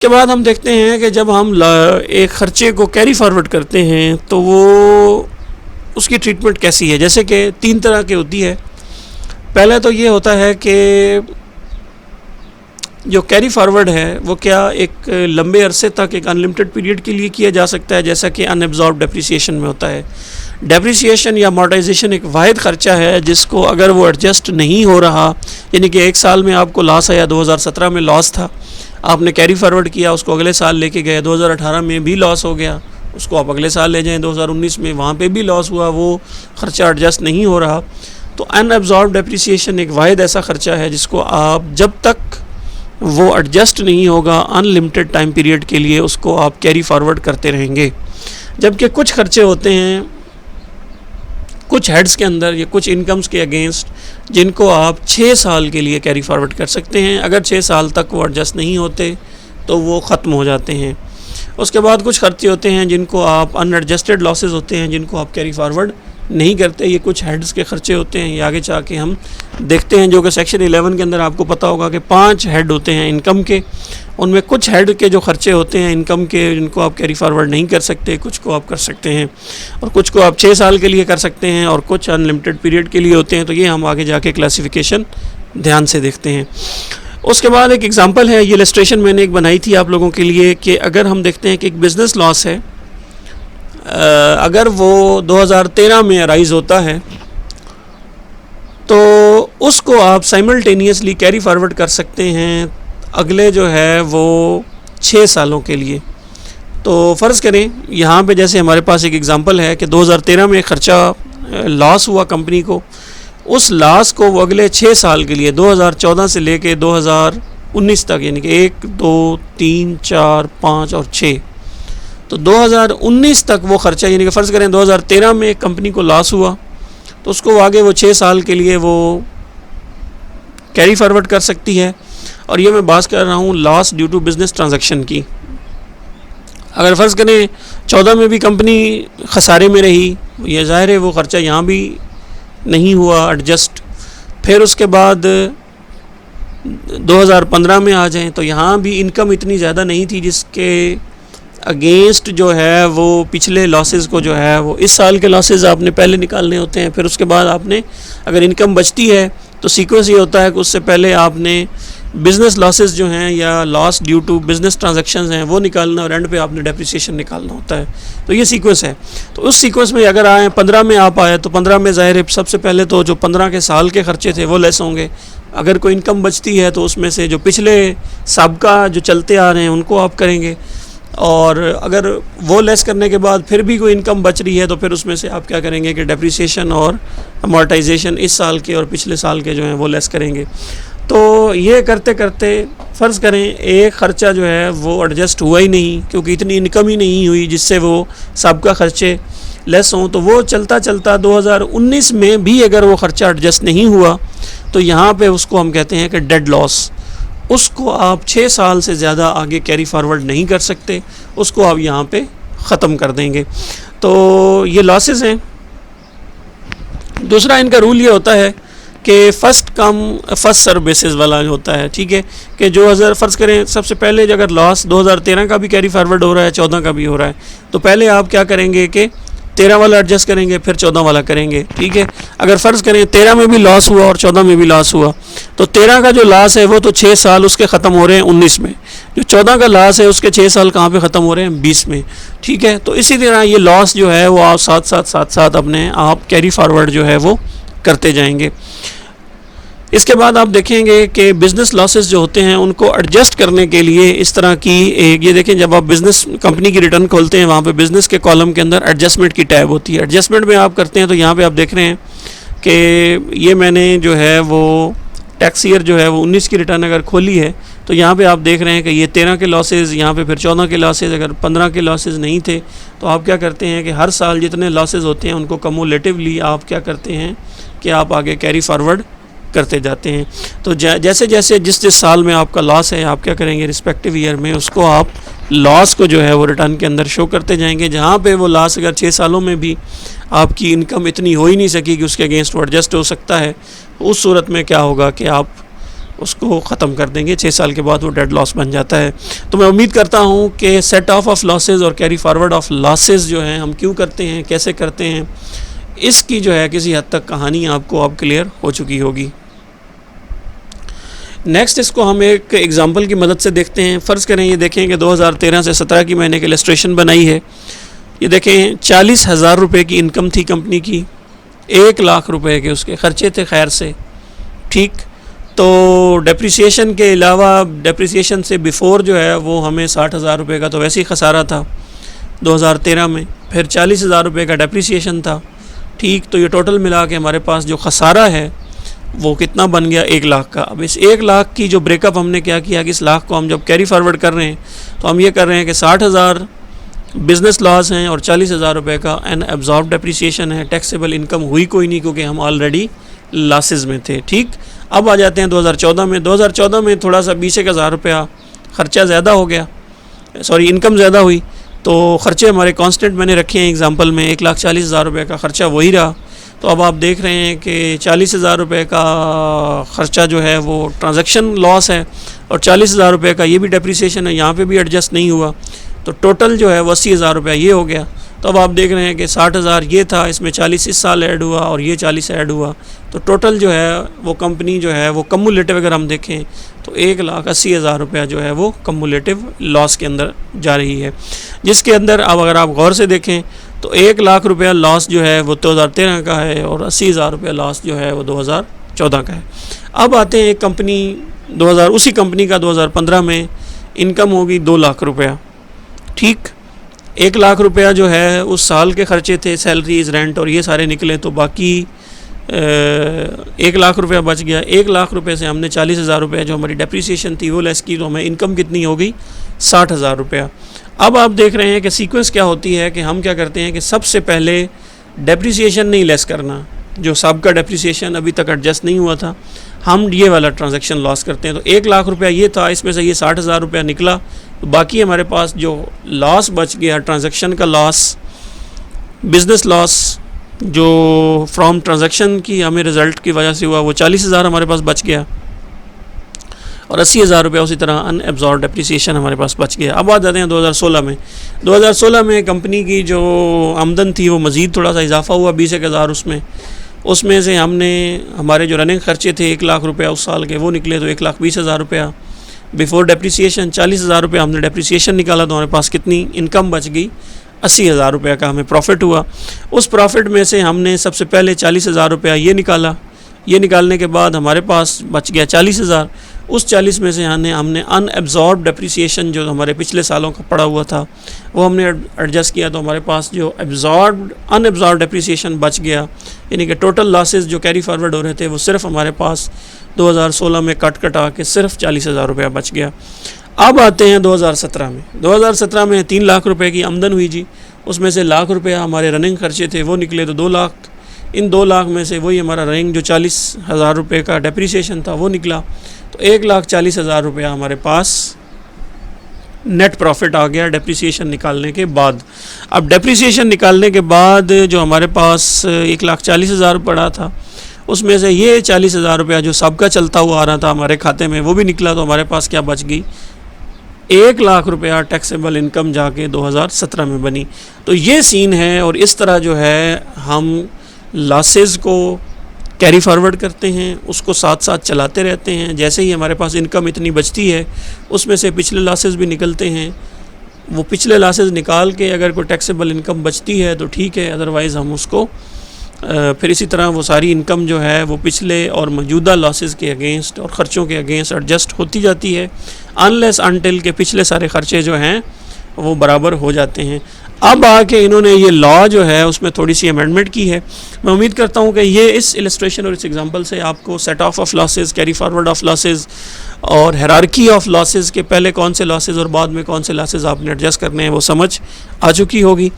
के बाद हम देखते हैं कि जब हम एक ख़र्चे को कैरी फॉरवर्ड करते हैं तो वो उसकी ट्रीटमेंट कैसी है। जैसे कि 3 तरह की होती है। पहले तो ये होता है कि जो कैरी फॉरवर्ड है वो क्या एक लंबे अरसे तक एक अनलिमिटेड पीरियड के लिए किया जा सकता है, जैसा कि अनएब्जॉर्ब डेप्रिसिएशन में होता है। डेप्रिसिएशन या अमॉर्टाइजेशन एक वाहिद ख़र्चा है जिसको अगर वो एडजस्ट नहीं हो रहा, यानी कि एक साल में आपको लॉस आया, 2017 में लॉस था, आपने कैरी फॉरवर्ड किया, उसको अगले साल लेके गए, 2018 में भी लॉस हो गया, उसको आप अगले साल ले जाएं 2019 में, वहाँ पे भी लॉस हुआ, वो ख़र्चा एडजस्ट नहीं हो रहा। तो अनएब्जॉर्ब डेप्रिसिएशन एक वाहिद ऐसा ख़र्चा है जिसको आप जब तक वो एडजस्ट नहीं होगा अनलिमिटेड टाइम पीरियड के लिए उसको आप कैरी फॉरवर्ड करते रहेंगे। जबकि कुछ खर्चे होते हैं कुछ हेड्स के अंदर या कुछ इनकम्स के अगेंस्ट जिनको आप 6 साल के लिए कैरी फॉरवर्ड कर सकते हैं। अगर 6 साल तक वो एडजस्ट नहीं होते तो वो ख़त्म हो जाते हैं। उसके बाद कुछ खर्चे होते हैं जिनको आप अनएडजस्टेड लॉसेस होते हैं जिनको आप कैरी फॉरवर्ड नहीं करते। ये कुछ हेड्स के खर्चे होते हैं, ये आगे जाके हम देखते हैं, जो कि सेक्शन 11 के अंदर आपको पता होगा कि 5 हेड होते हैं इनकम के। उनमें कुछ हेड के जो खर्चे होते हैं इनकम के जिनको आप कैरी फॉरवर्ड नहीं कर सकते, कुछ को आप कर सकते हैं और कुछ को आप 6 साल के लिए कर सकते हैं और कुछ अनलिमिटेड पीरियड के लिए होते हैं। तो ये हम आगे जाके क्लासिफिकेशन ध्यान से देखते हैं। उसके बाद एक एग्जांपल है, ये इलस्ट्रेशन मैंने एक बनाई थी आप लोगों के लिए कि अगर हम देखते हैं कि एक बिज़नेस लॉस है, अगर वो 2013 में अराइज़ होता है तो उसको आप साइमल्टेनियसली कैरी फॉरवर्ड कर सकते हैं अगले जो है वो 6 सालों के लिए। तो फ़र्ज़ करें यहाँ पे जैसे हमारे पास एक एग्ज़ाम्पल है कि 2013 में ख़र्चा लॉस हुआ कंपनी को, उस लॉस को वो अगले 6 साल के लिए 2014 से लेके 2019 तक, यानी कि 1, 2, 3, 4, 5 और 6, तो 2019 तक वो ख़र्चा, यानी कि फ़र्ज़ करें 2013 में कंपनी को लॉस हुआ तो उसको आगे वो 6 साल के लिए वो कैरी फॉरवर्ड कर सकती है। और ये मैं बात कर रहा हूँ loss due to business transaction की। अगर फ़र्ज़ करें 14 में भी कंपनी खसारे में रही, ये ज़ाहिर है वो ख़र्चा यहाँ भी नहीं हुआ एडजस्ट। फिर उसके बाद 2015 में आ जाएं तो यहाँ भी इनकम इतनी ज़्यादा नहीं थी जिसके अगेंस्ट जो है वो पिछले लॉसेस को जो है वो इस साल के लॉसेस आपने पहले निकालने होते हैं। फिर उसके बाद आपने अगर इनकम बचती है तो सीक्वेंस ये होता है कि उससे पहले आपने बिज़नेस लॉसेस जो हैं या loss due to business transactions हैं वो निकालना और एंड पे आपने डेप्रिसिएशन निकालना होता है। तो ये सीक्वेंस है। तो उस सीक्वेंस में अगर आए 15 में आप आए तो 15 में ज़ाहिर है सबसे पहले तो जो 15 के साल के ख़र्चे थे वो लेस होंगे। अगर कोई इनकम बचती है तो उसमें से जो पिछले साबिका जो चलते आ रहे हैं उनको आप करेंगे, और अगर वो लेस करने के बाद फिर भी कोई इनकम बच रही है तो फिर उसमें से आप क्या करेंगे कि डेप्रिसिएशन और अमॉर्टाइजेशन इस साल के और पिछले साल के जो हैं वो लेस करेंगे। तो ये करते करते फ़र्ज़ करें एक ख़र्चा जो है वो एडजस्ट हुआ ही नहीं क्योंकि इतनी इनकम ही नहीं हुई जिससे वो साबिका ख़र्चे लेस हों, तो वो चलता चलता 2019 में भी अगर वो ख़र्चा एडजस्ट नहीं हुआ तो यहाँ पे उसको हम कहते हैं कि डेड लॉस। उसको आप 6 साल से ज़्यादा आगे कैरी फॉरवर्ड नहीं कर सकते, उसको आप यहाँ पे ख़त्म कर देंगे। तो ये लॉसेस हैं। दूसरा इनका रूल ये होता है कि first come first serve basis वाला होता है, ठीक है, कि जो अगर फ़र्ज़ करें सबसे पहले अगर लॉस 2013 का भी कैरी फॉरवर्ड हो रहा है, 14 का भी हो रहा है, तो पहले आप क्या करेंगे कि 13 वाला एडजस्ट करेंगे फिर 14 वाला करेंगे, ठीक है। अगर फ़र्ज़ करें 13 में भी लॉस हुआ और 14 में भी लॉस हुआ तो 13 का जो लॉस है वो तो 6 साल उसके ख़त्म हो रहे हैं 19 में, जो 14 का लॉस है उसके 6 साल कहाँ पे ख़त्म हो रहे हैं 20 में, ठीक है। तो इसी तरह ये लॉस जो है वो आप साथ अपने आप कैरी फॉरवर्ड जो है वो करते जाएंगे। इसके बाद आप देखेंगे कि बिज़नेस लॉसेस जो होते हैं उनको एडजस्ट करने के लिए इस तरह की एक, ये देखें जब आप बिज़नेस कंपनी की रिटर्न खोलते हैं वहाँ पे बिज़नेस के कॉलम के अंदर एडजस्टमेंट की टैब होती है। एडजस्टमेंट में आप करते हैं तो यहाँ पे आप देख रहे हैं कि ये मैंने जो है वो टैक्स ईयर जो है वो 19 की रिटर्न अगर खोली है तो यहाँ पे आप देख रहे हैं कि ये 13 के लॉसेस, यहाँ पे फिर 14 के लॉसेस, अगर 15 के लॉसेस नहीं थे तो आप क्या करते हैं कि हर साल जितने लॉसेस होते हैं उनको कम्युलेटिवली आप क्या करते हैं कि आप आगे कैरी फॉरवर्ड करते जाते हैं। तो जैसे जैसे जिस साल में आपका लॉस है आप क्या करेंगे रिस्पेक्टिव ईयर में उसको आप लॉस को जो है वो रिटर्न के अंदर शो करते जाएंगे। जहाँ पे वो लॉस अगर 6 सालों में भी आपकी इनकम इतनी हो ही नहीं सकी कि उसके अगेंस्ट वो एडजस्ट हो सकता है, उस सूरत में क्या होगा कि आप उसको ख़त्म कर देंगे। 6 साल के बाद वो डेड लॉस बन जाता है। तो मैं उम्मीद करता हूँ कि सेट ऑफ लॉसेस और कैरी फॉरवर्ड ऑफ लॉसेस जो हैं हम क्यों करते हैं, कैसे करते हैं, इसकी जो है किसी हद तक कहानी आपको अब क्लियर हो चुकी होगी। नेक्स्ट इसको हम एक एग्जांपल की मदद से देखते हैं। फ़र्ज़ करें ये देखें कि 2013 से 17 की मैंने एक इलस्ट्रेशन बनाई है। ये देखें 40,000 रुपये की इनकम थी कंपनी की, 1 लाख रुपए के उसके ख़र्चे थे खैर से, ठीक। तो डेप्रिसिएशन के अलावा, डेप्रिसिएशन से बिफ़ोर जो है वो हमें 60,000 रुपये का तो वैसे ही खसारा था 2013 में, फिर 40,000 रुपये का डेप्रिसिएशन था, ठीक। तो ये टोटल मिला के हमारे पास जो खसारा है वो कितना बन गया, 1 लाख का। अब इस 1 लाख की जो ब्रेकअप हमने क्या किया कि इस लाख को हम जब कैरी फॉरवर्ड कर रहे हैं तो हम ये कर रहे हैं कि 60,000 बिज़नेस लॉस हैं और 40,000 रुपये का अनएब्जॉर्ब डेप्रिसिएशन है। टैक्सेबल इनकम हुई कोई नहीं क्योंकि हम ऑलरेडी लॉसेस में थे, ठीक। अब आ जाते हैं 2014 में। 2014 में थोड़ा सा 20,000 रुपया ख़र्चा ज़्यादा हो गया, सॉरी इनकम ज़्यादा हुई, तो ख़र्चे हमारे कांस्टेंट मैंने रखे हैं एग्जांपल में, 1,40,000 रुपये का ख़र्चा वही रहा। तो अब आप देख रहे हैं कि 40,000 रुपये का ख़र्चा जो है वो ट्रांजैक्शन लॉस है और 40,000 रुपये का ये भी डेप्रिसिएशन है, यहाँ पे भी एडजस्ट नहीं हुआ, तो टोटल जो है वो 80,000 रुपया ये हो गया। तो अब आप देख रहे हैं कि 60,000 ये था, इसमें 40 इस साल ऐड हुआ और ये 40 ऐड हुआ, तो टोटल जो है वो कंपनी जो है वो कम्युलेटिव अगर हम देखें तो 1,80,000 रुपया जो है वो कम्युलेटिव लॉस के अंदर जा रही है, जिसके अंदर अब अगर आप गौर से देखें तो 1 लाख रुपया लॉस जो है वो 2013 का है और 80,000 रुपया लॉस जो है वो 2014 का है। अब आते हैं एक कंपनी उसी कंपनी का 2015 में इनकम होगी 2 लाख रुपया, ठीक। 1 लाख रुपया जो है उस साल के ख़र्चे थे, सैलरीज, रेंट और ये सारे निकले, तो बाकी 1 लाख रुपया बच गया। 1 लाख रुपये से हमने 40,000 रुपये जो हमारी डेप्रिसिएशन थी वो लेस की, तो हमें इनकम कितनी हो गई, 60,000 रुपया। अब आप देख रहे हैं कि सीक्वेंस क्या होती है कि हम क्या करते हैं कि सबसे पहले डेप्रिसिएशन नहीं लेस करना, जो सबका डेप्रिसिएशन अभी तक एडजस्ट नहीं हुआ था, हम ये वाला ट्रांजैक्शन लॉस करते हैं। तो 1 लाख रुपया ये था, इसमें से ये 60,000 रुपया निकला, तो बाकी हमारे पास जो लॉस बच गया, ट्रांजैक्शन का लॉस, बिज़नेस लॉस जो फ्रॉम ट्रांजैक्शन की हमें रिज़ल्ट की वजह से हुआ, वो 40,000 हमारे पास बच गया और 80,000 रुपया उसी तरह अनएब्जॉर्ब डेप्रिसिएशन हमारे पास बच गया। अब आ जाते हैं 2016 में। 2016 में कंपनी की जो आमदन थी वो मज़ीद थोड़ा सा इजाफा हुआ, 20,000 उसमें से हमने हमारे जो रनिंग खर्चे थे 1 लाख रुपया उस साल के वो निकले, तो 1,20,000 रुपया बिफोर डेप्रिसिएशन। 40,000 रुपया हमने डेप्रिसिएशन निकाला तो हमारे पास कितनी इनकम बच गई, 80,000 रुपये का हमें प्रॉफिट हुआ। उस प्रॉफिट में से हमने सबसे पहले 40,000 रुपया ये निकाला, ये निकालने के बाद हमारे पास बच गया 40,000। उस 40 में से हमने अनएब्जॉर्ब डेप्रिसिएशन जो हमारे पिछले सालों का पड़ा हुआ था वो हमने एडजस्ट किया, तो हमारे पास जो अनएब्जॉर्ब डेप्रिसिएशन बच गया, यानी कि टोटल लॉसेस जो कैरी फॉरवर्ड हो रहे थे वो सिर्फ हमारे पास 2016 में कटा के सिर्फ 40,000 रुपया बच गया। अब आते हैं 2017 में। 2017 में 3 लाख रुपए की आमदन हुई जी, उसमें से लाख रुपया हमारे रनिंग खर्चे थे वो निकले, तो 2 लाख। इन 2 लाख में से वही हमारा रनिंग जो 40,000 रुपये का डेप्रिसिएशन था वो निकला, तो 1,40,000 रुपया हमारे पास नेट प्रॉफिट आ गया डेप्रिसिएशन निकालने के बाद। अब डेप्रिसिएशन निकालने के बाद जो हमारे पास 1,40,000 पड़ा था उसमें से ये 40,000 रुपया जो सबका चलता हुआ आ रहा था हमारे खाते में वो भी निकला, तो हमारे पास क्या बच गई, 1 लाख रुपया टैक्सेबल इनकम जाके 2017 में बनी। तो ये सीन है और इस तरह जो है हम लॉसेस को कैरी फॉरवर्ड करते हैं, उसको साथ साथ चलाते रहते हैं। जैसे ही हमारे पास इनकम इतनी बचती है उसमें से पिछले लॉसेस भी निकलते हैं, वो पिछले लॉसेस निकाल के अगर कोई टैक्सेबल इनकम बचती है तो ठीक है, अदरवाइज़ हम उसको फिर इसी तरह वो सारी इनकम जो है वो पिछले और मौजूदा लॉसेस के अगेंस्ट और ख़र्चों के अगेंस्ट एडजस्ट होती जाती है, अनलेस अनटिल के पिछले सारे ख़र्चे जो हैं वो बराबर हो जाते हैं। अब आके इन्होंने ये लॉ जो है उसमें थोड़ी सी अमेंडमेंट की है। मैं उम्मीद करता हूँ कि ये इस इलस्ट्रेशन और इस एग्जांपल से आपको set of losses, carry forward of losses और हायरार्की ऑफ लॉसेस के पहले कौन से लॉसेस और बाद में कौन से लॉसेस आपने एडजस्ट करने हैं वो समझ आ चुकी होगी।